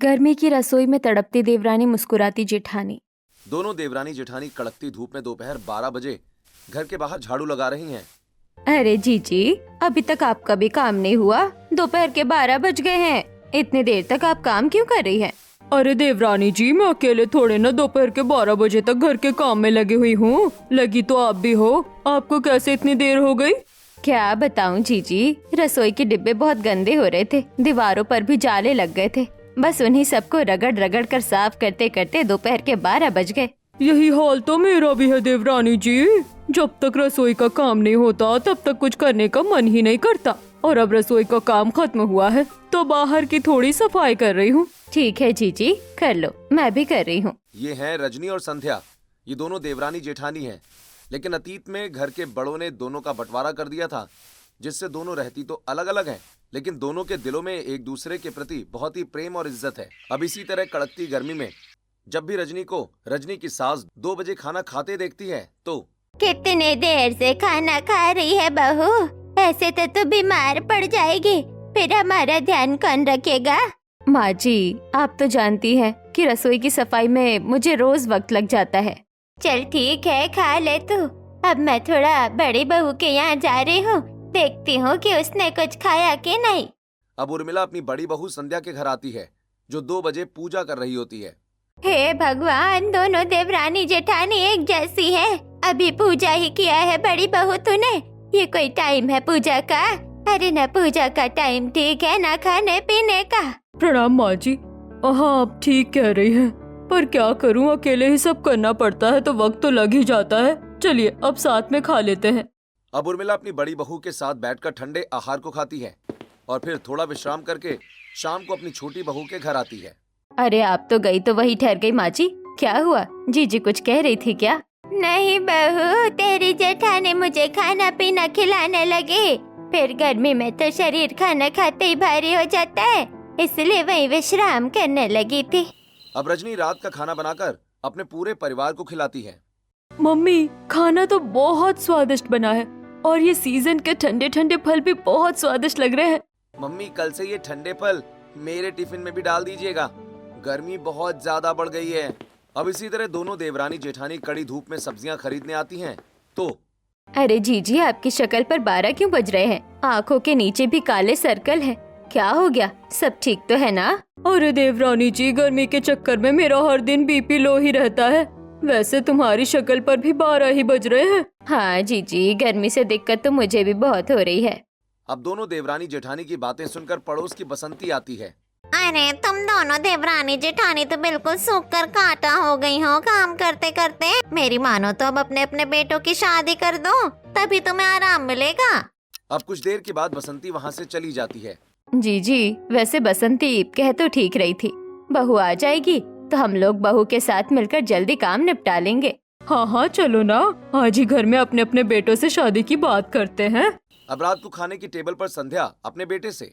गर्मी की रसोई में तड़पती देवरानी, मुस्कुराती जेठानी। दोनों देवरानी जेठानी कड़कती धूप में दोपहर 12 बजे घर के बाहर झाड़ू लगा रही हैं। अरे जीजी, अभी तक आपका भी काम नहीं हुआ? दोपहर के 12 बज गए हैं। इतनी देर तक आप काम क्यों कर रही हैं? अरे देवरानी जी, मैं अकेले थोड़े ना दोपहर के 12 बजे तक घर के काम में लगी हुई हूँ। लगी तो आप भी हो। आपको कैसे इतनी देर हो गई? क्या बताऊं जीजी, रसोई के डिब्बे बहुत गंदे हो रहे थे, दीवारों पर भी जाले लग गए थे। बस उन्हीं सबको रगड़ रगड़ कर साफ करते करते दोपहर के 12 बज गए। यही हाल तो मेरा भी है देवरानी जी। जब तक रसोई का काम नहीं होता तब तक कुछ करने का मन ही नहीं करता। और अब रसोई का काम खत्म हुआ है तो बाहर की थोड़ी सफाई कर रही हूँ। ठीक है जीजी, कर लो, मैं भी कर रही हूँ। ये हैं रजनी और संध्या। ये दोनों देवरानी जेठानी हैं। लेकिन अतीत में घर के बड़ों ने दोनों का बंटवारा कर दिया था, जिससे दोनों रहती तो अलग अलग हैं, लेकिन दोनों के दिलों में एक दूसरे के प्रति बहुत ही प्रेम और इज्जत है। अब इसी तरह कड़कती गर्मी में जब भी रजनी की सास 2 बजे खाना खाते देखती है तो कितने देर से खाना खा रही है बहू? ऐसे तो बीमार पड़ जाएगी, फिर हमारा ध्यान कौन रखेगा? माँ जी, आप तो जानती हैं कि रसोई की सफाई में मुझे रोज वक्त लग जाता है। चल ठीक है, खा ले तू। अब मैं थोड़ा बड़ी बहू के यहाँ जा रही हूँ, देखती हूँ कि उसने कुछ खाया कि नहीं। अब उर्मिला अपनी बड़ी बहू संध्या के घर आती है, जो 2 बजे पूजा कर रही होती है। हे भगवान, दोनों देवरानी जेठानी एक जैसी है। अभी पूजा ही किया है बड़ी बहू तूने। ये कोई टाइम है पूजा का? अरे न पूजा का टाइम ठीक है, न खाने पीने का। प्रणाम माँ जी। हाँ, आप ठीक कह रही हैं, पर क्या करूँ, अकेले ही सब करना पड़ता है तो वक्त तो लग ही जाता है। चलिए अब साथ में खा लेते हैं। अब उर्मिला अपनी बड़ी बहू के साथ बैठकर ठंडे आहार को खाती है और फिर थोड़ा विश्राम करके शाम को अपनी छोटी बहू के घर आती है। अरे आप तो गई तो वही ठहर गई माँ जी, क्या हुआ? जीजी कुछ कह रही थी क्या? नहीं बहू, तेरी जेठानी मुझे खाना पीना खिलाने लगी। फिर गर्मी में तो शरीर खाना खाते ही भारी हो जाता है, इसलिए वही विश्राम करने लगी थी। अब रजनी रात का खाना बनाकर अपने पूरे परिवार को खिलाती है। मम्मी, खाना तो बहुत स्वादिष्ट बना है और ये सीजन के ठंडे ठंडे फल भी बहुत स्वादिष्ट लग रहे हैं। मम्मी, कल से ये ठंडे फल मेरे टिफिन में भी डाल दीजिएगा, गर्मी बहुत ज्यादा बढ़ गई है। अब इसी तरह दोनों देवरानी जेठानी कड़ी धूप में सब्जियां खरीदने आती हैं तो अरे जीजी, आपकी शक्ल पर 12 क्यों बज रहे हैं? आँखों के नीचे भी काले सर्कल हैं। क्या हो गया? सब ठीक तो है ना? अरे देवरानी जी, गर्मी के चक्कर में मेरा हर दिन बीपी लो ही रहता है। वैसे तुम्हारी शक्ल पर भी 12 ही बज रहे हैं। हाँ जीजी, गर्मी से दिक्कत तो मुझे भी बहुत हो रही है। अब दोनों देवरानी जेठानी की बातें सुनकर पड़ोस की बसंती आती है। अरे तुम दोनों देवरानी जेठानी तो बिल्कुल सूख कर कांटा हो गई हो काम करते करते। मेरी मानो तो अब अपने अपने बेटों की शादी कर दो, तभी तुम्हें आराम मिलेगा। अब कुछ देर के बाद बसंती वहाँ से चली जाती है। जीजी, वैसे बसंती कह तो ठीक रही थी, बहू आ जाएगी तो हम लोग बहू के साथ मिलकर जल्दी काम निपटा लेंगे। हाँ हाँ, चलो ना, आज ही घर में अपने अपने बेटों से शादी की बात करते हैं। अब रात को खाने की टेबल पर संध्या अपने बेटे से,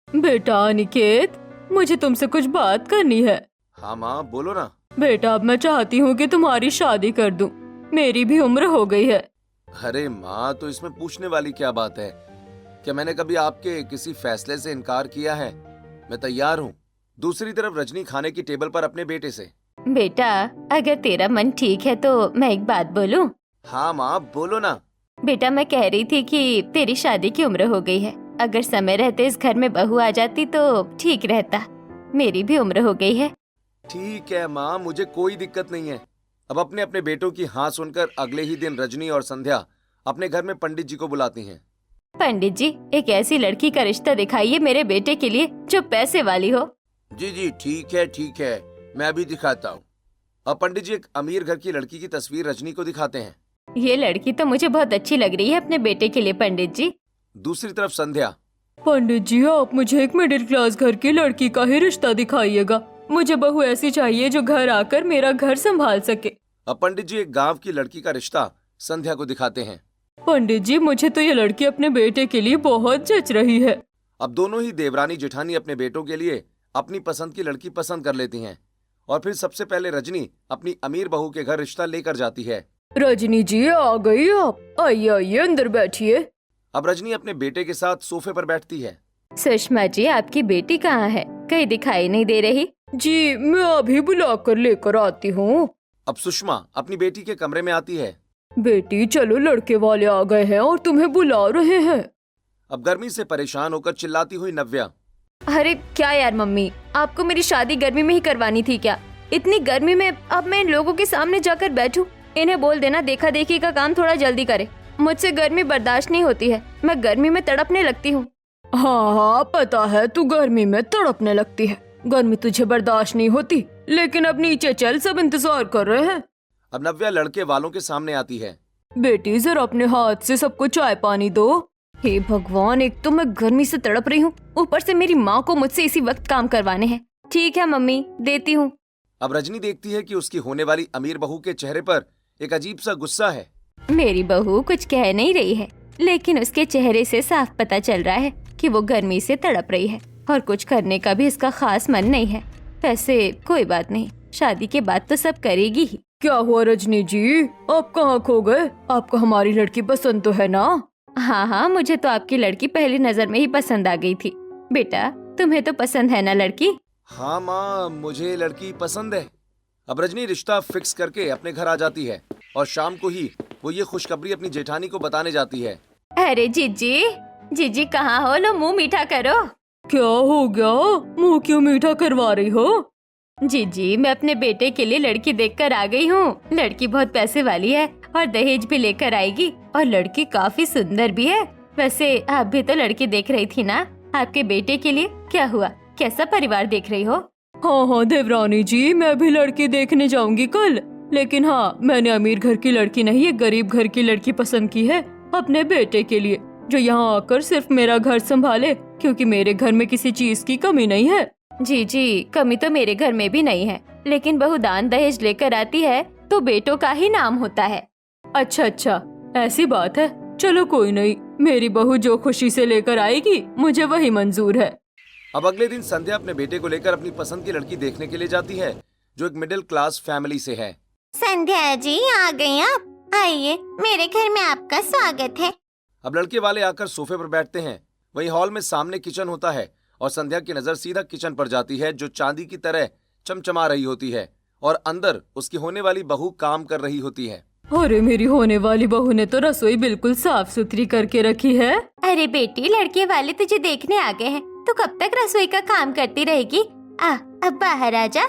बेटा अनिकेत, मुझे तुमसे कुछ बात करनी है। हाँ माँ, बोलो ना। बेटा, अब मैं चाहती हूँ कि तुम्हारी शादी कर दूं। मेरी भी उम्र हो गई है। अरे माँ, तो इसमें पूछने वाली क्या बात है? क्या मैंने कभी आपके किसी फैसले से इनकार किया है? मैं तैयार हूँ। दूसरी तरफ रजनी खाने की टेबल पर अपने बेटे से, बेटा, अगर तेरा मन ठीक है तो मैं एक बात बोलूं? हाँ माँ, बोलो ना। बेटा, मैं कह रही थी कि तेरी शादी की उम्र हो गई है, अगर समय रहते इस घर में बहू आ जाती तो ठीक रहता। मेरी भी उम्र हो गई है। ठीक है माँ, मुझे कोई दिक्कत नहीं है। अब अपने अपने बेटों की हाँ सुनकर अगले ही दिन रजनी और संध्या अपने घर में पंडित जी को बुलाती हैं। पंडित जी, एक ऐसी लड़की का रिश्ता दिखाइए मेरे बेटे के लिए जो पैसे वाली हो। जी जी, ठीक है, मैं अभी दिखाता हूँ। अब पंडित जी एक अमीर घर की लड़की की तस्वीर रजनी को दिखाते हैं। ये लड़की तो मुझे बहुत अच्छी लग रही है अपने बेटे के लिए पंडित जी। दूसरी तरफ संध्या, पंडित जी, आप मुझे एक मिडिल क्लास घर की लड़की का ही रिश्ता दिखाइएगा। मुझे बहू ऐसी चाहिए जो घर आकर मेरा घर संभाल सके। अब पंडित जी एक गांव की लड़की का रिश्ता संध्या को दिखाते हैं। पंडित जी, मुझे तो ये लड़की अपने बेटे के लिए बहुत जच रही है। अब दोनों ही देवरानी जेठानी अपने बेटों के लिए अपनी पसंद की लड़की पसंद कर लेती हैं और फिर सबसे पहले रजनी अपनी अमीर बहू के घर रिश्ता लेकर जाती है। रजनी जी, आ गई आप? आइए आइए, अंदर बैठिए। अब रजनी अपने बेटे के साथ सोफे पर बैठती है। सुषमा जी, आपकी बेटी कहाँ है? कहीं दिखाई नहीं दे रही। जी मैं अभी बुलाकर लेकर आती हूँ। अब सुषमा अपनी बेटी के कमरे में आती है। बेटी चलो, लड़के वाले आ गए हैं और तुम्हें बुला रहे हैं। अब गर्मी से परेशान होकर चिल्लाती हुई नव्या। अरे क्या यार मम्मी, आपको मेरी शादी गर्मी में ही करवानी थी क्या? इतनी गर्मी में अब मैं इन लोगों के सामने जाकर बैठूं? इन्हें बोल देना देखा देखी का काम थोड़ा जल्दी करे। मुझसे गर्मी बर्दाश्त नहीं होती है, मैं गर्मी में तड़पने लगती हूँ। हाँ हाँ पता है, तू गर्मी में तड़पने लगती है। गर्मी तुझे बर्दाश्त नहीं होती, लेकिन अब नीचे चल, सब इंतजार कर रहे हैं। अब नव्या लड़के वालों के सामने आती है। बेटी जरा अपने हाथ से सबको चाय पानी दो। हे भगवान, एक तो मैं गर्मी से तड़प रही हूँ, ऊपर से मेरी माँ को मुझसे इसी वक्त काम करवाने हैं। ठीक है मम्मी, देती हूँ। अब रजनी देखती है कि उसकी होने वाली अमीर बहू के चेहरे पर एक अजीब सा गुस्सा है। मेरी बहू कुछ कह नहीं रही है, लेकिन उसके चेहरे से साफ पता चल रहा है कि वो गर्मी से तड़प रही है और कुछ करने का भी इसका खास मन नहीं है। वैसे कोई बात नहीं, शादी के बाद तो सब करेगी ही। क्या हुआ रजनी जी, आप कहाँ खो गए? आपको हमारी लड़की पसंद तो है ना? हाँ हाँ, मुझे तो आपकी लड़की पहली नजर में ही पसंद आ गई थी। बेटा तुम्हें तो पसंद है ना लड़की? हाँ माँ, मुझे लड़की पसंद है। अब रजनी रिश्ता फिक्स करके अपने घर आ जाती है और शाम को ही वो ये खुशखबरी अपनी जेठानी को बताने जाती है। अरे जीजी, जीजी कहाँ हो? लो मुंह मीठा करो। क्या हो गया, मुंह क्यों मीठा करवा रही हो? जीजी मैं अपने बेटे के लिए लड़की देखकर आ गई हूँ। लड़की बहुत पैसे वाली है और दहेज भी लेकर आएगी, और लड़की काफी सुंदर भी है। वैसे आप भी तो लड़की देख रही थी ना आपके बेटे के लिए? क्या हुआ, कैसा परिवार देख रही हो? हाँ हाँ देवरानी जी, मैं भी लड़की देखने जाऊंगी कल। लेकिन हाँ, मैंने अमीर घर की लड़की नहीं, एक गरीब घर की लड़की पसंद की है अपने बेटे के लिए, जो यहाँ आकर सिर्फ मेरा घर संभाले, क्योंकि मेरे घर में किसी चीज की कमी नहीं है। जी जी, कमी तो मेरे घर में भी नहीं है, लेकिन बहू दान दहेज लेकर आती है तो बेटों का ही नाम होता है। अच्छा अच्छा, ऐसी बात है। चलो कोई नहीं, मेरी बहू जो खुशी से लेकर आएगी मुझे वही मंजूर है। अब अगले दिन संध्या अपने बेटे को लेकर अपनी पसंद की लड़की देखने के लिए जाती है, जो एक मिडिल क्लास फैमिली से है। संध्या जी आ गई आप? आइए, मेरे घर में आपका स्वागत है। अब लड़के वाले आकर सोफे पर बैठते हैं। वहीं हॉल में सामने किचन होता है और संध्या की नजर सीधा किचन पर जाती है, जो चांदी की तरह चमचमा रही होती है, और अंदर उसकी होने वाली बहू काम कर रही होती है। अरे मेरी होने वाली बहू ने तो रसोई बिल्कुल साफ सुथरी करके रखी है। अरे बेटी, लड़के वाले तुझे देखने आ गए हैं, तो कब तक रसोई का काम करती रहेगी? अब बाहर आ जा।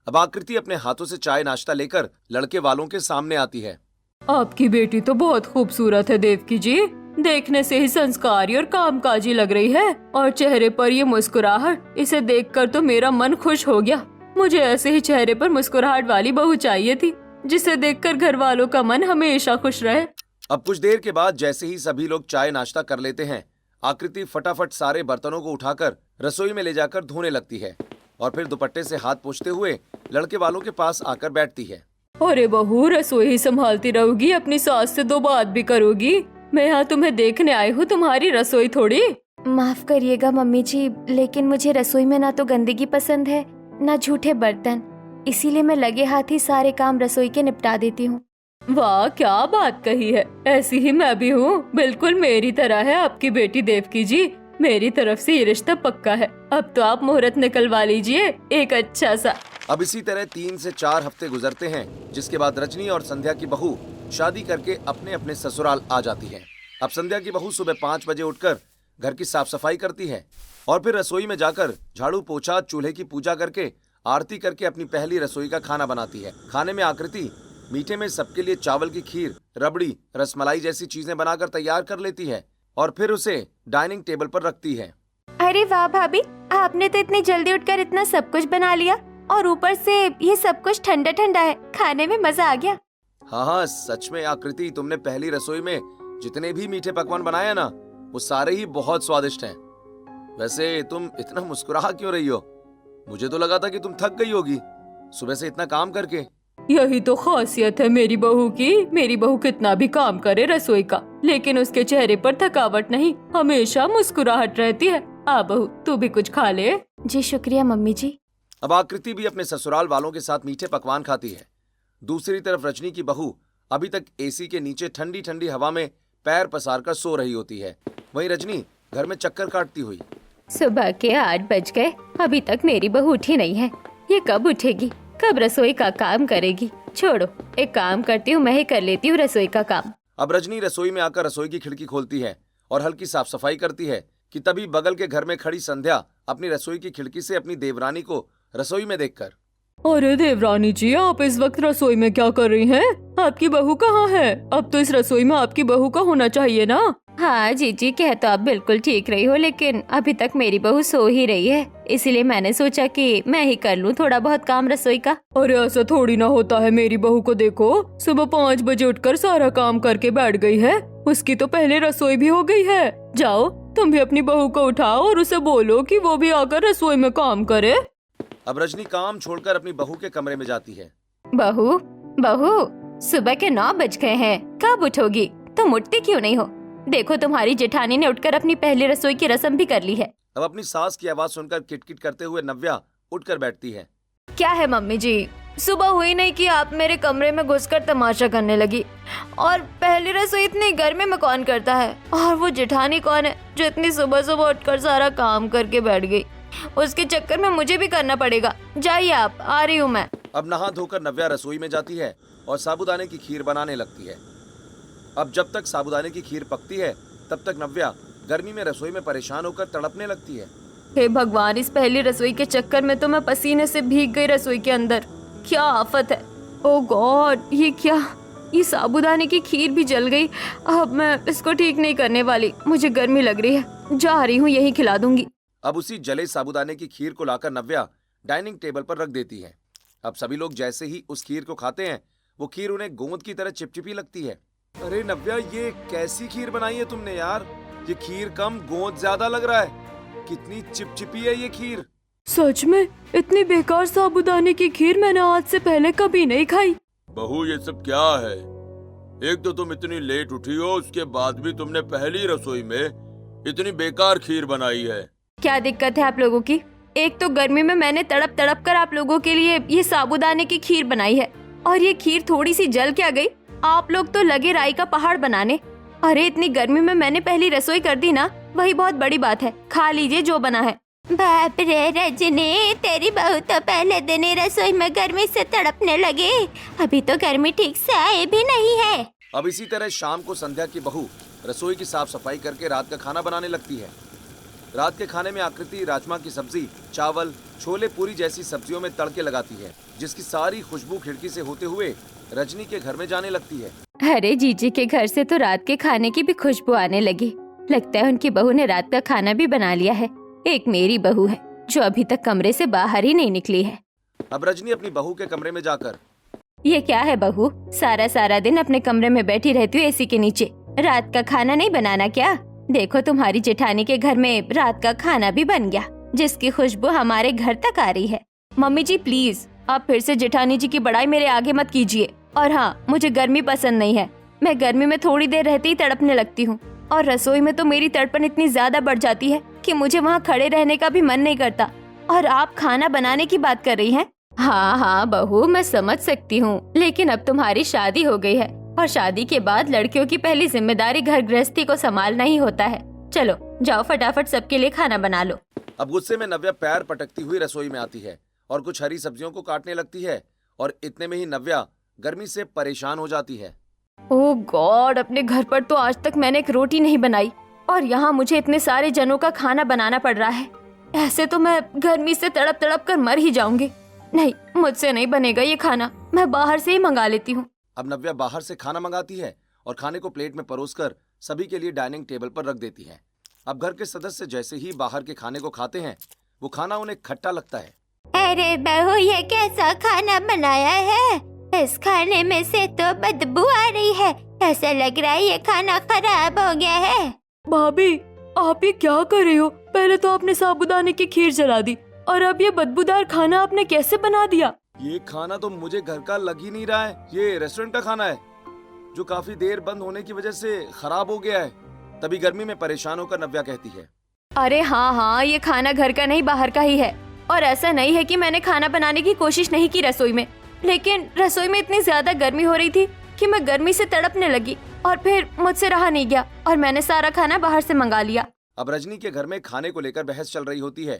अब आकृति अपने हाथों से चाय नाश्ता लेकर लड़के वालों के सामने आती है। आपकी बेटी तो बहुत खूबसूरत है देवकी जी, देखने से ही संस्कारी और कामकाजी लग रही है, और चेहरे पर ये मुस्कुराहट, इसे देखकर तो मेरा मन खुश हो गया। मुझे ऐसे ही चेहरे पर मुस्कुराहट वाली बहू चाहिए थी, जिसे देखकर घर वालों का मन हमेशा खुश रहे। अब कुछ देर के बाद जैसे ही सभी लोग चाय नाश्ता कर लेते हैं, आकृति फटाफट सारे बर्तनों को उठाकर रसोई में ले जाकर धोने लगती है और फिर दुपट्टे से हाथ पोंछते हुए लड़के वालों के पास आकर बैठती है। अरे बहू, रसोई ही संभालती रहोगी, अपनी सास से 2 बात भी करोगी? मैं यहाँ तुम्हें देखने आई हूँ, तुम्हारी रसोई थोड़ी। माफ करिएगा मम्मी जी, लेकिन मुझे रसोई में ना तो गंदगी पसंद है ना झूठे बर्तन, इसीलिए मैं लगे हाथ ही सारे काम रसोई के निपटा देती हूँ। वाह क्या बात कही है, ऐसी ही मैं भी हूँ, बिल्कुल मेरी तरह है आपकी बेटी देवकी जी। मेरी तरफ से ये रिश्ता पक्का है। अब तो आप मुहूर्त निकलवा लीजिए एक अच्छा सा। अब इसी तरह 3 से 4 हफ्ते गुजरते हैं, जिसके बाद रजनी और संध्या की बहू शादी करके अपने अपने ससुराल आ जाती है। अब संध्या की बहू सुबह 5 बजे उठकर घर की साफ सफाई करती है और फिर रसोई में जाकर झाड़ू पोछा, चूल्हे की पूजा करके, आरती करके अपनी पहली रसोई का खाना बनाती है। खाने में आकृति मीठे में सबके लिए चावल की खीर, रबड़ी, रसमलाई जैसी चीजें बनाकर तैयार कर लेती है और फिर उसे डाइनिंग टेबल पर रखती है। अरे वाह भाभी, आपने तो इतनी जल्दी उठकर इतना सब कुछ बना लिया, और ऊपर से ये सब कुछ ठंडा ठंडा है, खाने में मजा आ गया। हाँ हाँ, सच में आकृति, तुमने पहली रसोई में जितने भी मीठे पकवान बनाए ना, वो सारे ही बहुत स्वादिष्ट हैं। वैसे तुम इतना मुस्कुरा क्यों रही हो? मुझे तो लगा था कि तुम थक गई होगी सुबह से इतना काम करके। यही तो खासियत है मेरी बहू की। मेरी बहू कितना भी काम करे रसोई का, लेकिन उसके चेहरे पर थकावट नहीं, हमेशा मुस्कुराहट रहती है। आ बहू, तू भी कुछ खा ले। जी शुक्रिया मम्मी जी। अब आकृति भी अपने ससुराल वालों के साथ मीठे पकवान खाती है। दूसरी तरफ रजनी की बहू अभी तक एसी के नीचे ठंडी ठंडी हवा में पैर पसार कर सो रही होती है। वहीं रजनी घर में चक्कर काटती हुई। सुबह के 8 बज गए, अभी तक मेरी बहू उठी नहीं है। ये कब उठेगी, कब रसोई का काम करेगी। छोड़ो, एक काम करती हूँ, मैं ही कर लेती हूँ रसोई का काम। अब रजनी रसोई में आकर रसोई की खिड़की खोलती है और हल्की साफ सफाई करती है कि तभी बगल के घर में खड़ी संध्या अपनी रसोई की खिड़की से अपनी देवरानी को रसोई में देखकर, अरे देवरानी जी, आप इस वक्त रसोई में क्या कर रही हैं? आपकी बहू कहाँ है? अब तो इस रसोई में आपकी बहू का होना चाहिए ना। हाँ जीजी, कह तो आप बिल्कुल ठीक रही हो, लेकिन अभी तक मेरी बहू सो ही रही है, इसीलिए मैंने सोचा कि मैं ही कर लूँ थोड़ा बहुत काम रसोई का। अरे ऐसा थोड़ी ना होता है, मेरी बहू को देखो, सुबह 5 बजे उठकर सारा काम करके बैठ गई है। उसकी तो पहले रसोई भी हो गई है। जाओ, तुम भी अपनी बहू को उठाओ और उसे बोलो कि वो भी आकर रसोई में काम करे। अब रजनी काम छोड़कर अपनी बहू के कमरे में जाती है। बहू, बहू, सुबह के 9 बज गए हैं, कब उठोगी? तुम उठती क्यों नहीं हो? देखो, तुम्हारी जेठानी ने उठकर अपनी पहली रसोई की रस्म भी कर ली है। अब अपनी सास की आवाज सुनकर किटकिट करते हुए नव्या उठकर बैठती है। क्या है मम्मी जी, सुबह हुई नहीं कि आप मेरे कमरे में घुसकर तमाशा करने लगी। और पहली रसोई इतनी गर्मी में कौन करता है? और वो जेठानी कौन है जो इतनी सुबह सुबह उठकर सारा काम करके बैठ गई? उसके चक्कर में मुझे भी करना पड़ेगा। जाइए आप, आ रही हूँ मैं। अब नहा धोकर नव्या रसोई में जाती है और साबूदाने की खीर बनाने लगती है। अब जब तक साबूदाने की खीर पकती है तब तक नव्या गर्मी में रसोई में परेशान होकर तड़पने लगती है। हे भगवान, इस पहली रसोई के चक्कर में तो मैं पसीने से भीग गई रसोई के अंदर। क्या आफत है। ओ गॉड, ये क्या, ये साबूदाने की खीर भी जल गई। अब मैं इसको ठीक नहीं करने वाली, मुझे गर्मी लग रही है। जा रही हूँ, यही खिला दूंगी। अब उसी जले साबूदाने की खीर को लाकर नव्या डाइनिंग टेबल पर रख देती है। अब सभी लोग जैसे ही उस खीर को खाते हैं वो खीर उन्हें गोंद की तरह चिपचिपी लगती है। अरे नव्या, ये कैसी खीर बनाई है तुमने यार? ये खीर कम, गोंद ज्यादा लग रहा है। कितनी चिपचिपी है ये खीर। सच में इतनी बेकार साबूदाने की खीर मैंने आज से पहले कभी नहीं खाई। बहू, ये सब क्या है? एक तो तुम इतनी लेट उठी हो, उसके बाद भी तुमने पहली रसोई में इतनी बेकार खीर बनाई है। क्या दिक्कत है आप लोगों की? एक तो गर्मी में मैंने तड़प तड़प कर आप लोगों के लिए ये साबूदाने की खीर बनाई है, और ये खीर थोड़ी सी जल क्या गई? आप लोग तो लगे राई का पहाड़ बनाने। अरे इतनी गर्मी में मैंने पहली रसोई कर दी ना, वही बहुत बड़ी बात है। खा लीजिए जो बना है। बाप रे रजनी, तेरी बहू तो पहले दिन ही रसोई में गर्मी से तड़पने लगी। अभी तो गर्मी ठीक से आई भी नहीं है। अब इसी तरह शाम को संध्या की बहू रसोई की साफ सफाई करके रात का खाना बनाने लगती है। रात के खाने में आकृति राजमा की सब्जी, चावल, छोले पूरी जैसी सब्जियों में तड़के लगाती है, जिसकी सारी खुशबू खिड़की से होते हुए रजनी के घर में जाने लगती है। अरे जीजी के घर से तो रात के खाने की भी खुशबू आने लगी। लगता है उनकी बहू ने रात का खाना भी बना लिया है। एक मेरी बहू है जो अभी तक कमरे से बाहर ही नहीं निकली है। अब रजनी अपनी बहू के कमरे में जाकर, ये क्या है बहू, सारा सारा दिन अपने कमरे में बैठी रहती हूँ एसी के नीचे, रात का खाना नहीं बनाना क्या? देखो, तुम्हारी जेठानी के घर में रात का खाना भी बन गया, जिसकी खुशबू हमारे घर तक आ रही है। मम्मी जी प्लीज, आप फिर से जेठानी जी की बड़ाई मेरे आगे मत कीजिए। और हाँ, मुझे गर्मी पसंद नहीं है। मैं गर्मी में थोड़ी देर रहते ही तड़पने लगती हूँ, और रसोई में तो मेरी तड़पन इतनी ज्यादा बढ़ जाती है कि मुझे वहाँ खड़े रहने का भी मन नहीं करता। और आप खाना बनाने की बात कर रही हैं? हाँ हाँ बहू, मैं समझ सकती हूँ, लेकिन अब तुम्हारी शादी हो गई है, और शादी के बाद लड़कियों की पहली जिम्मेदारी घर गृहस्थी को संभालना ही होता है। चलो जाओ, फटाफट सबके लिए खाना बना लो। अब गुस्से में नव्या पैर पटकती हुई रसोई में आती है और कुछ हरी सब्जियों को काटने लगती है, और इतने में ही नव्या गर्मी से परेशान हो जाती है। ओह गॉड, अपने घर पर तो आज तक मैंने एक रोटी नहीं बनाई, और यहाँ मुझे इतने सारे जनों का खाना बनाना पड़ रहा है। ऐसे तो मैं गर्मी से तड़प तड़प कर मर ही जाऊंगी। नहीं, मुझसे नहीं बनेगा ये खाना, मैं बाहर से ही मंगा लेती हूँ। अब नव्या बाहर से खाना मंगाती है और खाने को प्लेट में परोसकर सभी के लिए डाइनिंग टेबल पर रख देती है। अब घर के सदस्य जैसे ही बाहर के खाने को खाते हैं, वो खाना उन्हें खट्टा लगता है। अरे बहू, ये कैसा खाना बनाया है? इस खाने में से तो बदबू आ रही है। ऐसा लग रहा है ये खाना खराब हो गया है। भाभी, आप ये क्या कर रहे हो? पहले तो आपने साबूदाने की खीर जला दी, और अब ये बदबूदार खाना आपने कैसे बना दिया? ये खाना तो मुझे घर का लग ही नहीं रहा है। ये रेस्टोरेंट का खाना है जो काफी देर बंद होने की वजह से खराब हो गया है। तभी गर्मी में परेशान होकर नव्या कहती है, अरे हाँ हाँ, ये खाना घर का नहीं बाहर का ही है। और ऐसा नहीं है कि मैंने खाना बनाने की कोशिश नहीं की रसोई में, लेकिन रसोई में इतनी ज्यादा गर्मी हो रही थी कि मैं गर्मी से तड़पने लगी, और फिर मुझसे रहा नहीं गया और मैंने सारा खाना बाहर से मंगा लिया। अब रजनी के घर में खाने को लेकर बहस चल रही होती है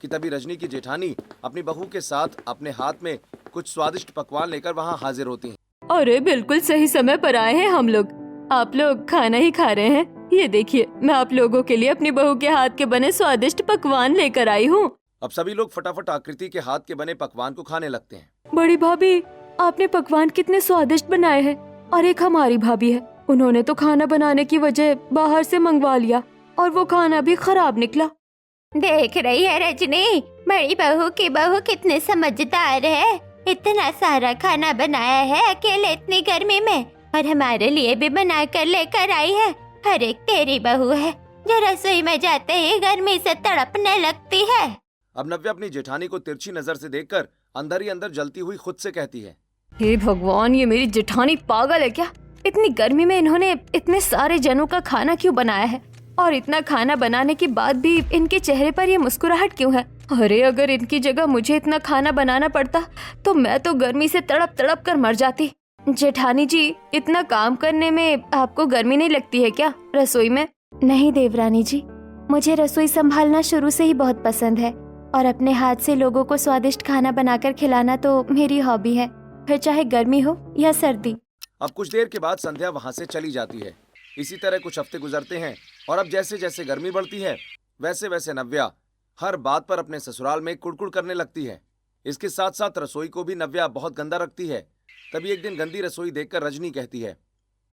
कि तभी रजनी की जेठानी अपनी बहू के साथ अपने हाथ में कुछ स्वादिष्ट पकवान लेकर वहां हाजिर होती हैं। अरे बिल्कुल सही समय पर आए हैं हम लोग। आप लोग खाना ही खा रहे हैं। ये देखिए, मैं आप लोगों के लिए अपनी बहू के हाथ के बने स्वादिष्ट पकवान लेकर आई हूँ। अब सभी लोग फटाफट आकृति के हाथ के बने पकवान को खाने लगते हैं। बड़ी भाभी, आपने पकवान कितने स्वादिष्ट बनाए हैं। और एक हमारी भाभी है, उन्होंने तो खाना बनाने की वजह बाहर से मंगवा लिया और वो खाना भी खराब निकला। देख रही है रजनी, बड़ी बहू की बहू कितने समझदार है। इतना सारा खाना बनाया है अकेले इतनी गर्मी में, और हमारे लिए भी बना कर लेकर आई है। हर एक तेरी बहू है जो रसोई में जाते ही गर्मी से तड़पने लगती है। अब नव्या अपनी जेठानी को तिरछी नजर से देखकर अंदर ही अंदर जलती हुई खुद से कहती है, हे भगवान, ये मेरी जेठानी पागल है क्या? इतनी गर्मी में इन्होंने इतने सारे जनों का खाना क्यों बनाया है? और इतना खाना बनाने के बाद भी इनके चेहरे पर ये मुस्कुराहट क्यों है? अरे अगर इनकी जगह मुझे इतना खाना बनाना पड़ता तो मैं तो गर्मी से तड़प तड़प कर मर जाती। जेठानी जी, इतना काम करने में आपको गर्मी नहीं लगती है क्या रसोई में? नहीं देवरानी जी, मुझे रसोई संभालना शुरू से ही बहुत पसंद है, और अपने हाथ से लोगों को स्वादिष्ट खाना बनाकर खिलाना तो मेरी हॉबी है, फिर चाहे गर्मी हो या सर्दी। अब कुछ देर के बाद संध्या वहां से चली जाती है। इसी तरह कुछ हफ्ते गुजरते हैं और अब जैसे जैसे गर्मी बढ़ती है वैसे वैसे नव्या हर बात पर अपने ससुराल में कुड़कुड़ करने लगती है। इसके साथ साथ रसोई को भी नव्या बहुत गंदा रखती है। तभी एक दिन गंदी रसोई देखकर रजनी कहती है,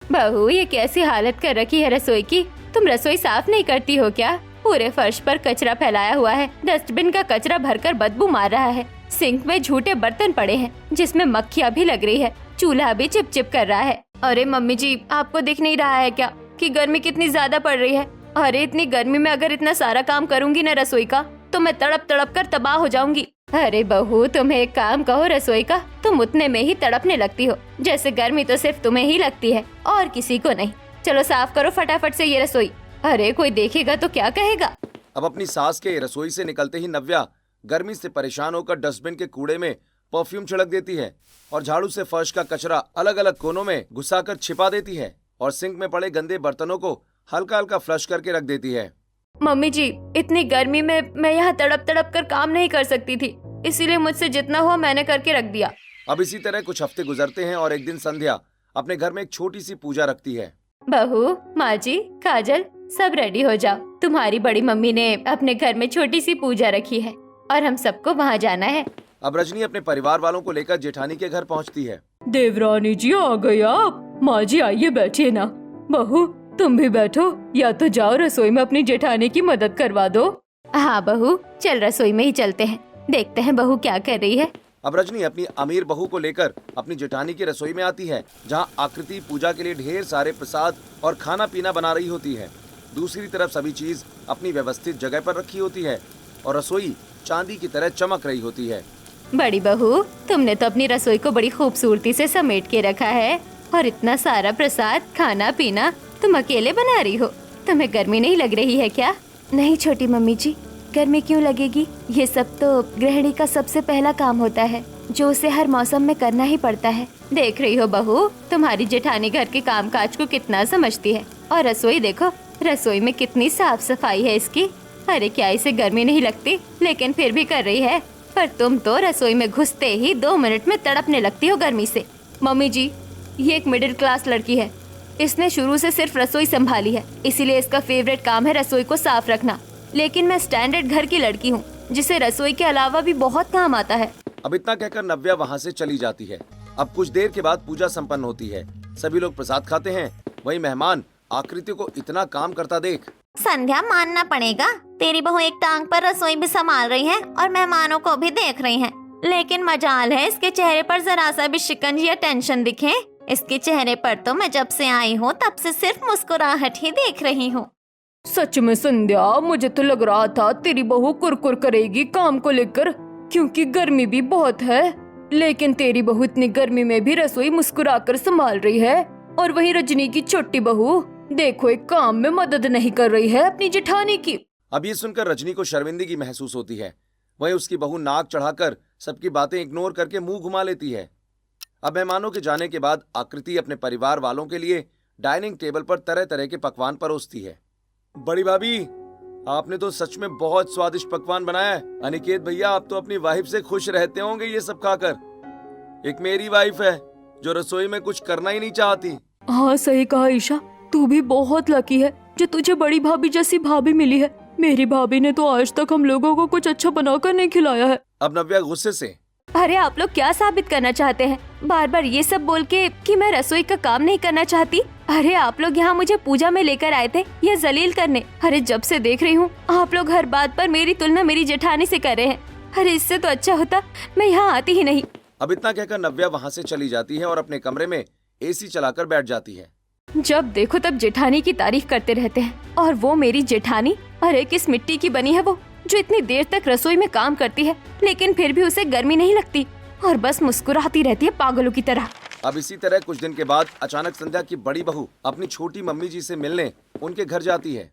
बहू, ये कैसी हालत कर रखी है रसोई की? तुम रसोई साफ नहीं करती हो क्या? पूरे फर्श पर कचरा फैलाया हुआ है, डस्टबिन का कचरा भरकर बदबू मार रहा है, सिंक में झूठे बर्तन पड़े हैं जिसमें मक्खियाँ भी लग रही है, चूल्हा भी चिप चिप कर रहा है। अरे मम्मी जी, आपको दिख नहीं रहा है क्या कि गर्मी कितनी ज्यादा पड़ रही है? अरे इतनी गर्मी में अगर इतना सारा काम करूंगी ना रसोई का तो मैं तड़प तड़प कर तबाह हो जाऊंगी। अरे बहू, तुम्हें एक काम कहो रसोई का, तुम उतने में ही तड़पने लगती हो जैसे गर्मी तो सिर्फ तुम्हें ही लगती है और किसी को नहीं। चलो साफ करो फटाफट से ये रसोई। अरे कोई देखेगा तो क्या कहेगा? अब अपनी सास के रसोई से निकलते ही नव्या गर्मी से परेशान होकर डस्टबिन के कूड़े में परफ्यूम छिड़क देती है और झाड़ू से फर्श का कचरा अलग अलग कोनों में घुसाकर छिपा देती है और सिंक में पड़े गंदे बर्तनों को हल्का हल्का फ्लश करके रख देती है। मम्मी जी, इतनी गर्मी में मैं यहाँ तड़प तड़प कर काम नहीं कर सकती थी, इसीलिए मुझसे जितना हुआ मैंने करके रख दिया। अब इसी तरह कुछ हफ्ते गुजरते हैं और एक दिन संध्या अपने घर में एक छोटी सी पूजा रखती है। बहू, माँ जी, काजल, सब रेडी हो जाओ। तुम्हारी बड़ी मम्मी ने अपने घर में छोटी सी पूजा रखी है और हम सबको वहाँ जाना है। अब रजनी अपने परिवार वालों को लेकर जेठानी के घर पहुँचती है। देवरानी जी, आ गए आप? माँ जी आइए, बैठिए ना। बहू, तुम भी बैठो, या तो जाओ रसोई में अपनी जेठानी की मदद करवा दो। हाँ बहू, चल रसोई में ही चलते हैं, देखते हैं बहू क्या कर रही है। अब रजनी अपनी अमीर बहू को लेकर अपनी जेठानी की रसोई में आती है, जहां आकृति पूजा के लिए ढेर सारे प्रसाद और खाना पीना बना रही होती है। दूसरी तरफ सभी चीज अपनी व्यवस्थित जगह पर रखी होती है और रसोई चांदी की तरह चमक रही होती है। बड़ी बहू, तुमने तो अपनी रसोई को बड़ी खूबसूरती से समेट के रखा है, और इतना सारा प्रसाद, खाना पीना तुम अकेले बना रही हो। तुम्हें गर्मी नहीं लग रही है क्या? नहीं छोटी मम्मी जी, गर्मी क्यों लगेगी? ये सब तो गृहिणी का सबसे पहला काम होता है जो उसे हर मौसम में करना ही पड़ता है। देख रही हो बहू, तुम्हारी जेठानी घर के कामकाज को कितना समझती है, और रसोई देखो, रसोई में कितनी साफ सफाई है इसकी। अरे क्या इसे गर्मी नहीं लगती? लेकिन फिर भी कर रही है। पर तुम तो रसोई में घुसते ही 2 मिनट में तड़पने लगती हो गर्मी से। मम्मी जी, ये एक मिडिल क्लास लड़की है, इसने शुरू से सिर्फ रसोई संभाली है, इसीलिए इसका फेवरेट काम है रसोई को साफ रखना। लेकिन मैं स्टैंडर्ड घर की लड़की हूँ जिसे रसोई के अलावा भी बहुत काम आता है। अब इतना कहकर नव्या वहाँ से चली जाती है। अब कुछ देर के बाद पूजा संपन्न होती है। सभी लोग प्रसाद खाते हैं। वही मेहमान आकृति को इतना काम करता देख, संध्या, मानना पड़ेगा, तेरी बहू एक टांग पर रसोई भी संभाल रही है और मेहमानों को भी देख रही है। लेकिन मजाल है इसके चेहरे पर जरा सा भी शिकंज या टेंशन दिखे। इसके चेहरे पर तो मैं जब से आई हूँ तब से सिर्फ मुस्कुराहट ही देख रही हूँ। सच में संध्या, मुझे तो लग रहा था तेरी बहू कुरकुर करेगी काम को लेकर, क्योंकि गर्मी भी बहुत है। लेकिन तेरी बहू इतनी गर्मी में भी रसोई मुस्कुराकर संभाल रही है। और वही रजनी की छोटी बहू देखो, एक काम में मदद नहीं कर रही है अपनी जेठानी की। अब ये सुनकर रजनी को शर्मिंदगी महसूस होती है। वहीं उसकी बहू नाक चढ़ाकर सबकी बातें इग्नोर करके मुंह घुमा लेती है। अब मेहमानों के जाने के बाद आकृति अपने परिवार वालों के लिए डाइनिंग टेबल पर तरह तरह के पकवान परोसती है। बड़ी भाभी, आपने तो सच में बहुत स्वादिष्ट पकवान बनाया है। अनिकेत भैया, आप तो अपनी वाइफ से खुश रहते होंगे ये सब खाकर। एक मेरी वाइफ है जो रसोई में कुछ करना ही नहीं चाहती। हाँ सही कहा ईशा, तू भी बहुत लकी है जो तुझे बड़ी भाभी जैसी भाभी मिली है। मेरी भाभी ने तो आज तक हम लोगों को कुछ अच्छा बनाकर नहीं खिलाया है। अब नव्या गुस्से से, अरे आप लोग क्या साबित करना चाहते हैं? बार बार ये सब बोल के कि मैं रसोई का काम नहीं करना चाहती। अरे आप लोग यहाँ मुझे पूजा में लेकर आए थे ये जलील करने। अरे जब से देख रही हूँ आप लोग हर बात पर मेरी तुलना मेरी जेठानी से कर रहे हैं। अरे इससे तो अच्छा होता मैं यहाँ आती ही नहीं। अब इतना कहकर नव्या वहाँ से चली जाती है और अपने कमरे में एसी चलाकर बैठ जाती है। जब देखो तब जेठानी की तारीफ करते रहते हैं। और वो मेरी जेठानी, अरे किस मिट्टी की बनी है वो, जो इतनी देर तक रसोई में काम करती है लेकिन फिर भी उसे गर्मी नहीं लगती और बस मुस्कुराती रहती है पागलों की तरह। अब इसी तरह कुछ दिन के बाद अचानक संध्या की बड़ी बहू अपनी छोटी मम्मी जी से मिलने उनके घर जाती है।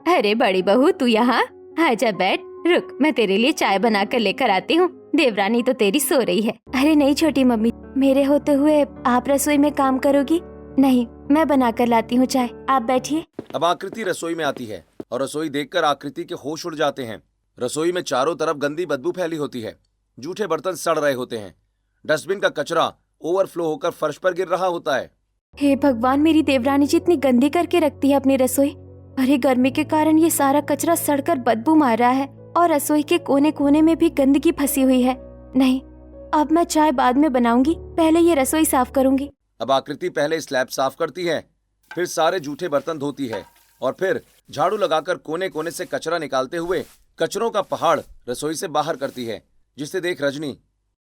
अरे बड़ी बहू तू यहाँ आजा, बैठ, रुक मैं तेरे लिए चाय बना कर लेकर आती हूँ। देवरानी तो तेरी सो रही है। अरे नहीं छोटी मम्मी, मेरे होते हुए आप रसोई में काम करोगी? नहीं, मैं बना कर लाती हूँ चाय, आप बैठिए। अब आकृति रसोई में आती है और रसोई देखकर आकृति के होश उड़ जाते हैं। रसोई में चारों तरफ गंदी बदबू फैली होती है। जूठे बर्तन सड़ रहे होते हैं। डस्टबिन का कचरा ओवरफ्लो होकर फर्श पर गिर रहा होता है। हे भगवान, मेरी देवरानी जी इतनी गंदी करके रखती है अपनी रसोई। अरे गर्मी के कारण ये सारा कचरा सड़कर बदबू मार रहा है और रसोई के कोने कोने में भी गंदगी फंसी हुई है। नहीं, अब मैं चाय बाद में बनाऊंगी, पहले ये रसोई साफ करूंगी। अब आकृति पहले स्लैब साफ करती है, फिर सारे जूठे बर्तन धोती है और फिर झाड़ू लगाकर कोने कोने से कचरा निकालते हुए कचरों का पहाड़ रसोई से बाहर करती है, जिसे देख रजनी,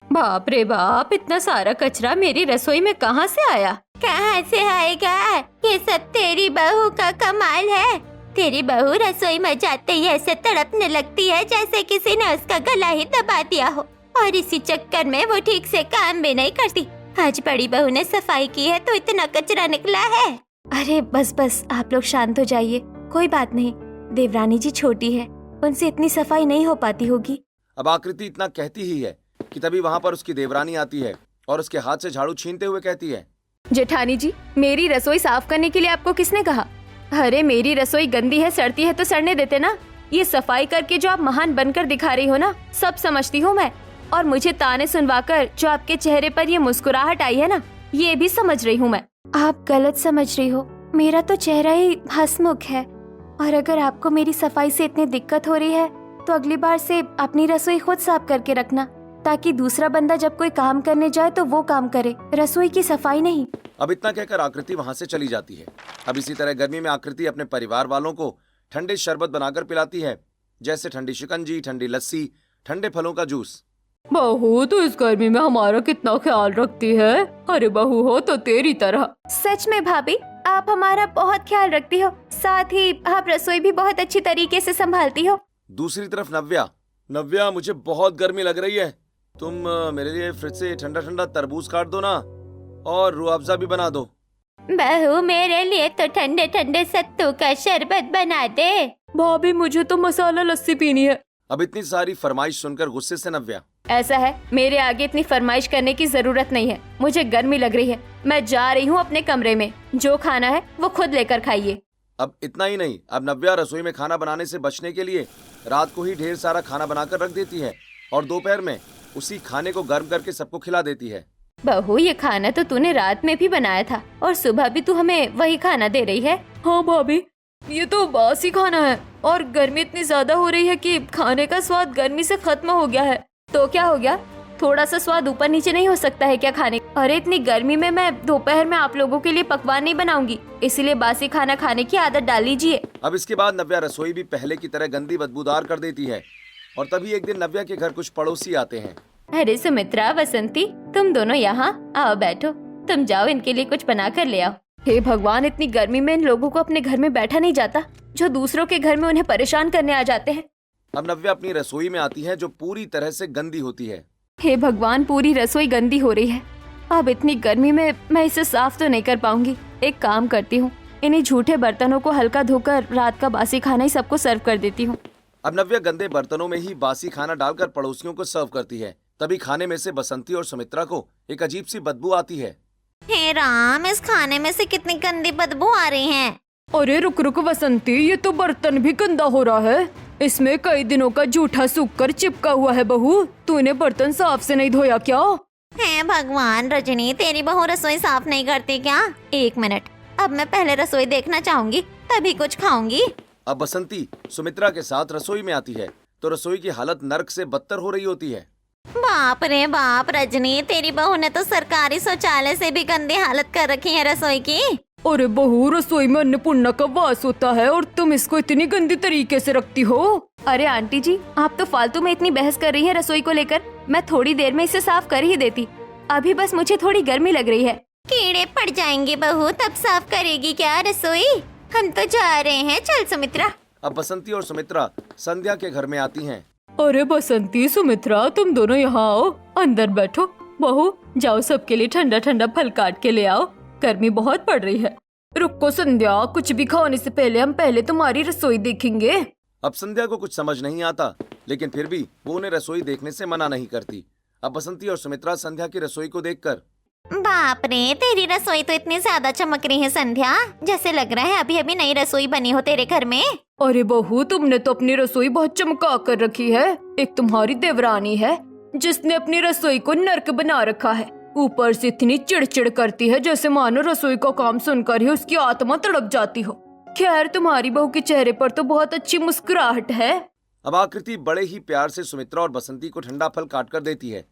बाप रे बाप, इतना सारा कचरा मेरी रसोई में कहाँ से आया? कहाँ से आएगा? ये सब तेरी बहू का कमाल है। तेरी बहू रसोई में जाते ही ऐसे तड़पने लगती है जैसे किसी ने उसका गला ही दबा दिया हो, और इसी चक्कर में वो ठीक से काम भी नहीं करती। आज बड़ी बहू ने सफाई की है तो इतना कचरा निकला है। अरे बस बस, आप लोग शांत हो जाइए, कोई बात नहीं। देवरानी जी छोटी है, उनसे इतनी सफाई नहीं हो पाती होगी। अब आकृति इतना कहती ही है कि तभी वहाँ पर उसकी देवरानी आती है और उसके हाथ से झाड़ू छीनते हुए कहती है, जेठानी जी, मेरी रसोई साफ करने के लिए आपको किसने कहा? अरे मेरी रसोई गंदी है, सड़ती है तो सड़ने देते ना। ये सफाई करके जो आप महान बनकर दिखा रही हो ना, सब समझती हूँ मैं। और मुझे ताने सुनवाकर जो आपके चेहरे पर ये मुस्कुराहट आई है ना, ये भी समझ रही हूँ मैं। आप गलत समझ रही हो, मेरा तो चेहरा ही हंसमुख है। और अगर आपको मेरी सफाई से इतनी दिक्कत हो रही है तो अगली बार से अपनी रसोई खुद साफ करके रखना, ताकि दूसरा बंदा जब कोई काम करने जाए तो वो काम करे, रसोई की सफाई नहीं। अब इतना कहकर आकृति वहाँ से चली जाती है। अब इसी तरह गर्मी में आकृति अपने परिवार वालों को ठंडे शरबत बनाकर पिलाती है, जैसे ठंडी शिकंजी, ठंडी लस्सी, ठंडे फलों का जूस। बहू तो इस गर्मी में हमारा कितना ख्याल रखती है। अरे बहू हो तो तेरी तरह। सच में भाभी, आप हमारा बहुत ख्याल रखती हो, साथ ही आप रसोई भी बहुत अच्छी तरीके से संभालती हो। दूसरी तरफ नव्या, मुझे बहुत गर्मी लग रही है, तुम मेरे लिए फ्रिज से ठंडा ठंडा तरबूज काट दो ना, और रूह अफ़ज़ा भी बना दो। बहू, मेरे लिए तो ठंडे ठंडे सत्तू का शरबत बना दे। भाभी मुझे तो मसाला लस्सी पीनी है। अब इतनी सारी फरमाइश सुनकर गुस्से से नव्या, ऐसा है, मेरे आगे इतनी फरमाइश करने की जरूरत नहीं है। मुझे गर्मी लग रही है, मैं जा रही हूँ अपने कमरे में। जो खाना है वो खुद लेकर खाइए। अब इतना ही नहीं, अब नव्या रसोई में खाना बनाने से बचने के लिए रात को ही ढेर सारा खाना बनाकर रख देती है और दोपहर में उसी खाने को गर्म करके सबको खिला देती है। बहू, ये खाना तो तूने रात में भी बनाया था और सुबह भी तू हमें वही खाना दे रही है। हाँ भाभी, ये तो बासी खाना है और गर्मी इतनी ज्यादा हो रही है कि खाने का स्वाद गर्मी से खत्म हो गया है। तो क्या हो गया, थोड़ा सा स्वाद ऊपर नीचे नहीं हो सकता है क्या खाने? अरे इतनी गर्मी में मैं दोपहर में आप लोगों के लिए पकवान नहीं बनाऊंगी, इसलिए बासी खाना खाने की आदत डाल लीजिए। अब इसके बाद नव्या रसोई भी पहले की तरह गंदी बदबूदार कर देती है। और तभी एक दिन नव्या के घर कुछ पड़ोसी आते हैं। अरे सुमित्रा, वसंती, तुम दोनों यहाँ आओ, बैठो। तुम जाओ, इनके लिए कुछ बना कर ले आओ। हे भगवान, इतनी गर्मी में इन लोगों को अपने घर में बैठा नहीं जाता, जो दूसरों के घर में उन्हें परेशान करने आ जाते हैं। अब नव्या अपनी रसोई में आती है जो पूरी तरह से गंदी होती है। हे भगवान, पूरी रसोई गंदी हो रही है। अब इतनी गर्मी में मैं इसे साफ तो नहीं कर पाऊंगी। एक काम करती हूँ, इन्हीं झूठे बर्तनों को हल्का धोकर रात का बासी खाना ही सबको सर्व कर देती हूँ। अब नव्या गंदे बर्तनों में ही बासी खाना डालकर पड़ोसियों को सर्व करती है। तभी खाने में से बसंती और सुमित्रा को एक अजीब सी बदबू आती है। हे राम, इस खाने में से कितनी गंदी बदबू आ रही है। अरे रुक रुक बसंती, ये तो बर्तन भी गंदा हो रहा है। इसमें कई दिनों का जूठा सूख कर चिपका हुआ है। बहू, तूने बर्तन साफ से नहीं धोया क्या? है भगवान, रजनी तेरी बहू रसोई साफ नहीं करती क्या? एक मिनट, अब मैं पहले रसोई देखना चाहूंगी, तभी कुछ खाऊंगी। अब बसंती सुमित्रा के साथ रसोई में आती है तो रसोई की हालत नर्क से बदतर हो रही होती है। बाप रे बाप, रजनी तेरी बहू ने तो सरकारी शौचालय से भी गंदी हालत कर रखी है रसोई की। अरे बहू, रसोई में अन्नपूर्णा का वास होता है और तुम इसको इतनी गंदी तरीके से रखती हो। अरे आंटी जी, आप तो फालतू में इतनी बहस कर रही हैं रसोई को लेकर। मैं थोड़ी देर में इसे साफ कर ही देती। अभी बस मुझे थोड़ी गर्मी लग रही है। कीड़े पड़ जाएंगे बहू, तब साफ करेगी क्या रसोई? हम तो जा रहे हैं, चल सुमित्रा। अब बसंती और सुमित्रा संध्या के घर में आती हैं। अरे बसंती, सुमित्रा, तुम दोनों यहाँ आओ, अंदर बैठो। बहू, जाओ सबके लिए ठंडा ठंडा फल काट के ले आओ, गर्मी बहुत पड़ रही है। रुको संध्या, कुछ भी खाने से पहले हम पहले तुम्हारी रसोई देखेंगे। अब संध्या को कुछ समझ नहीं आता, लेकिन फिर भी वो उन्हें रसोई देखने से मना नहीं करती। अब बसंती और सुमित्रा संध्या की रसोई को देखकर, बाप रे, तेरी रसोई तो इतनी ज्यादा चमक रही है संध्या, जैसे लग रहा है अभी अभी नई रसोई बनी हो तेरे घर में। अरे बहू, तुमने तो अपनी रसोई बहुत चमका कर रखी है। एक तुम्हारी देवरानी है जिसने अपनी रसोई को नर्क बना रखा है। ऊपर से इतनी चिड़चिड़ करती है जैसे मानो रसोई का काम सुनकर ही उसकी आत्मा तड़प जाती हो। खैर, तुम्हारी बहू के चेहरे पर तो बहुत अच्छी मुस्कुराहट है। अब आकृति बड़े ही प्यार से सुमित्रा और बसंती को ठंडा फल काट कर देती है,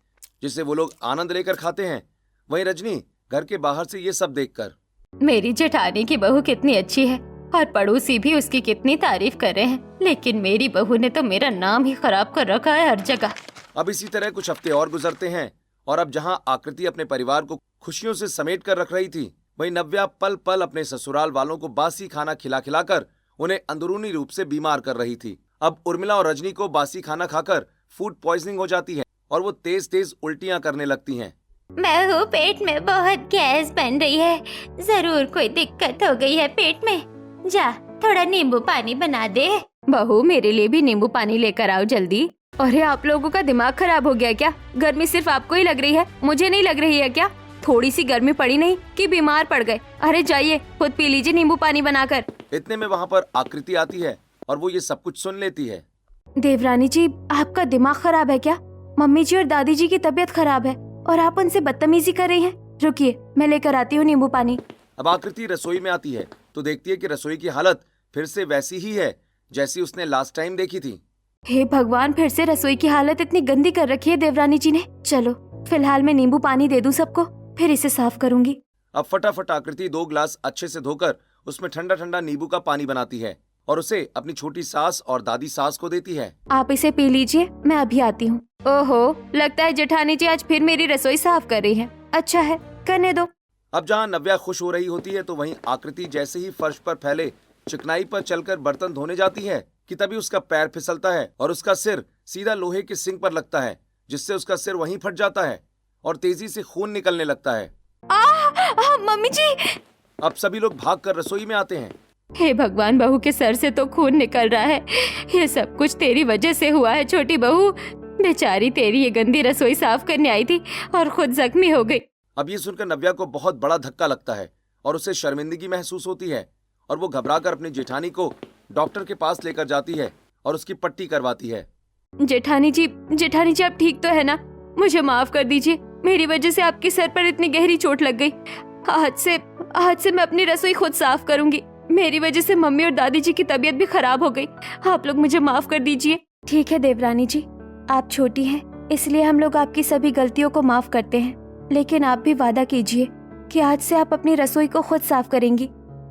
जिसे वो लोग आनंद लेकर खाते हैं। वहीं रजनी घर के बाहर से ये सब देखकर, मेरी जेठानी की बहू कितनी अच्छी है और पड़ोसी भी उसकी कितनी तारीफ कर रहे हैं, लेकिन मेरी बहू ने तो मेरा नाम ही खराब कर रखा है हर जगह। अब इसी तरह कुछ हफ्ते और गुजरते हैं और अब जहां आकृति अपने परिवार को खुशियों से समेट कर रख रही थी, वहीं नव्या पल पल अपने ससुराल वालों को बासी खाना खिला खिलाकर उन्हें अंदरूनी रूप से बीमार कर रही थी। अब उर्मिला और रजनी को बासी खाना खाकर फूड पॉइजनिंग हो जाती है और वो तेज तेज उल्टियां करने लगती हैं। बहू, पेट में बहुत गैस बन रही है, जरूर कोई दिक्कत हो गई है पेट में। जा, थोड़ा नींबू पानी बना दे। बहू, मेरे लिए भी नींबू पानी लेकर आओ जल्दी। अरे आप लोगों का दिमाग खराब हो गया क्या? गर्मी सिर्फ आपको ही लग रही है, मुझे नहीं लग रही है क्या? थोड़ी सी गर्मी पड़ी नहीं कि बीमार पड़ गए। अरे जाइए, खुद पी लीजिए नींबू पानी बनाकर। इतने में वहां पर आकृति आती है और वो ये सब कुछ सुन लेती है। देवरानी जी, आपका दिमाग खराब है क्या? मम्मी जी और दादी जी की तबीयत खराब है और आप उनसे बदतमीजी कर रही हैं। रुकिए, मैं लेकर आती हूँ नींबू पानी। अब आकृति रसोई में आती है तो देखती है कि रसोई की हालत फिर से वैसी ही है जैसी उसने लास्ट टाइम देखी थी। हे भगवान, फिर से रसोई की हालत इतनी गंदी कर रखी है देवरानी जी ने। चलो फिलहाल मैं नींबू पानी दे दूं सबको, फिर इसे साफ करूंगी। अब फटाफट आकृति 2 ग्लास अच्छे से धोकर उसमें ठंडा ठंडा नींबू का पानी बनाती है और उसे अपनी छोटी सास और दादी सास को देती है। आप इसे पी लीजिए, मैं अभी आती हूँ। ओहो, लगता है जेठानी जी आज फिर मेरी रसोई साफ कर रही है। अच्छा है, करने दो। अब जहाँ नव्या खुश हो रही होती है तो वहीं आकृति जैसे ही फर्श पर फैले चिकनाई पर चलकर बर्तन धोने जाती है कि तभी उसका पैर फिसलता है और उसका सिर सीधा लोहे के सिंक पर लगता है, जिससे उसका सिर वहीं फट जाता है और तेजी से खून निकलने लगता है। मम्मी जी! अब सभी लोग भागकर रसोई में आते हैं। हे भगवान, बहू के सर से तो खून निकल रहा है। ये सब कुछ तेरी वजह से हुआ है छोटी बहू। बेचारी तेरी ये गंदी रसोई साफ करने आई थी और खुद जख्मी हो गई। अब ये सुनकर नव्या को बहुत बड़ा धक्का लगता है और उसे शर्मिंदगी महसूस होती है और वो घबराकर अपनी जेठानी को डॉक्टर के पास लेकर जाती है और उसकी पट्टी करवाती है। जेठानी जी आप ठीक तो है ना? मुझे माफ कर दीजिए, मेरी वजह से आपके सर पर इतनी गहरी चोट लग गई। आज से मैं अपनी रसोई खुद साफ करूंगी। मेरी वजह से मम्मी और दादी जी की तबीयत भी खराब हो गई। आप लोग मुझे माफ कर दीजिए। ठीक है देवरानी जी, आप छोटी हैं, इसलिए हम लोग आपकी सभी गलतियों को माफ करते हैं। लेकिन आप भी वादा कीजिए कि आज से आप अपनी रसोई को खुद साफ करेंगी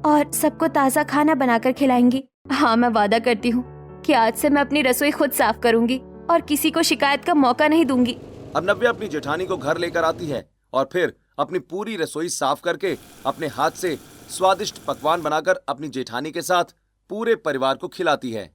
और सबको ताज़ा खाना बनाकर खिलाएंगी। हाँ, मैं वादा करती हूँ कि आज से मैं अपनी रसोई खुद साफ करूंगी और किसी को शिकायत का मौका नहीं दूंगी। अब नव्या अपनी जेठानी को घर लेकर आती है और फिर अपनी पूरी रसोई साफ करके अपने हाथ से स्वादिष्ट पकवान बनाकर अपनी जेठानी के साथ पूरे परिवार को खिलाती है।